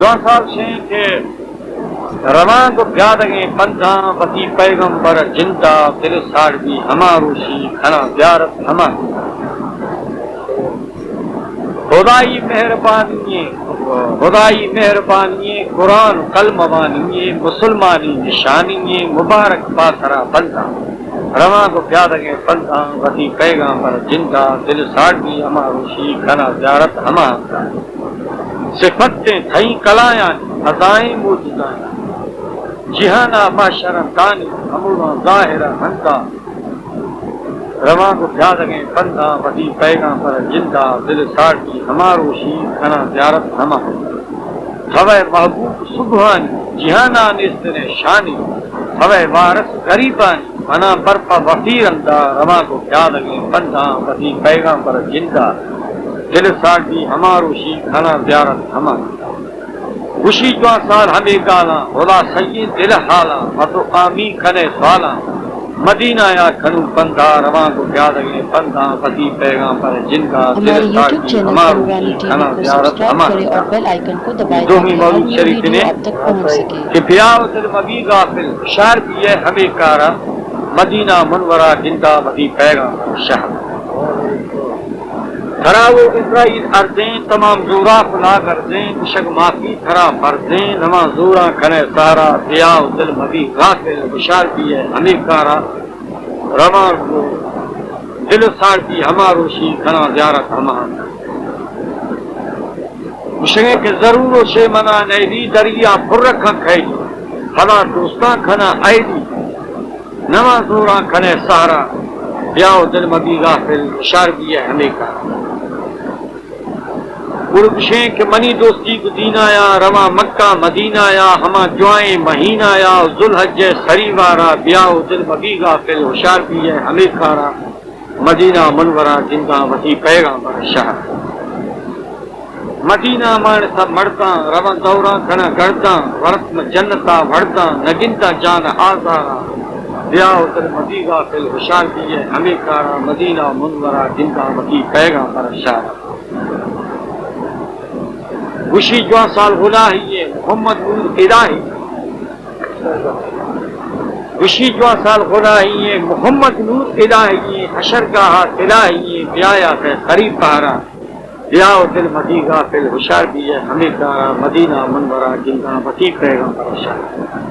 جوان صاحب شہیں کہ روان کو پیادگیں پندھاں بسی پیغمبر جندہ دل ساڑ بھی ہما روشی کھنا زیارت ہما خدائی مہربانی قرآن کلم بانی مسلمانی نشانی مبارک پاسرا بندہ روان کو پیادگیں پندھاں بسی پیغمبر جندہ دل ساڑ بھی ہما روشی کھنا زیارت ہما صفتیں تھیں کلایاں عزائیں موجودائیں جہانا باشرم دانی امورا ظاہرہ ہنکا رواں کو پیادگیں پندھا بدی پیغاں پر جندہ دل ساڑی ہماروشی کھنا زیارت ہما ہوئے محبوب صبحانی جہانا نستر شانی ہوئے وارث غریبانی بنا برپا وفیر اندہ رواں کو پیادگیں پندھا بدی پیغاں پر جندہ دل ساڑی ہماروشی کھنا زیارت ہما خوشی جوان سال ہمیں گالاں خدا سید دل حالاں مطو قامی کھنے سوالاں مدینہ یا کھنو پندھا رواں کو پیادگیں پندھا بدی پیغاں پر جندہ دل ساڑی ہماروشی کھنا زیارت ہما دومی مولود شریف نے کہ پیاو دل مبی غافل شہر بھی ہے ہمیں کارا مدینہ منورہ جندہ بدی پیغاں پر شہر تھراو اسرائیل ارزیں تمام زورا فلا گردیں بشک معافی تھرا فرزیں نما زورا کھنے سارا دیاو دل مبی غافل بشار بھی ہے ہمیں کارا روان کو دل ساڑ بھی ہماروشی کھنا زیارت ہما بشکیں کہ ضرور شے منا نیدی دریا پر رکھا کھائی حلا دوستان کھنا آئیدی نما زورا کھنے سارا دیاو دل مبی غافل بشار بھی ہے ہمیں کارا گرگشیں کہ منی دوستی کو دین آیا رواں مکہ مدینہ آیا ہما جوائیں مہینہ آیا ذوالحج سری وارا بیاو دل مبی غافل ہوشار بھی ہے ہمیں کارا مدینہ منورہ جندہ وسیع پیغاں پر شہر مدینہ مار سب مرداں رواں دوراں کھنا گرداں ورت میں جنتا وڑداں نگنتا جان آزارا بیاو دل مبی غافل ہوشار بھی ہے ہمیں کارا مدینہ منورہ جندہ وسیع پیغاں پر شہر خوشی جوان سال غلاہی محمد نور الہی خوشی جوان سال غلاہی محمد نور الہی حشر گاہ الہی بیایا ہے قریب پہرا بیاو دل مدی غافل ہوشار بھی ہے ہمیں کارا مدینہ منورہ جندہ وسیع پیغاں پر شہر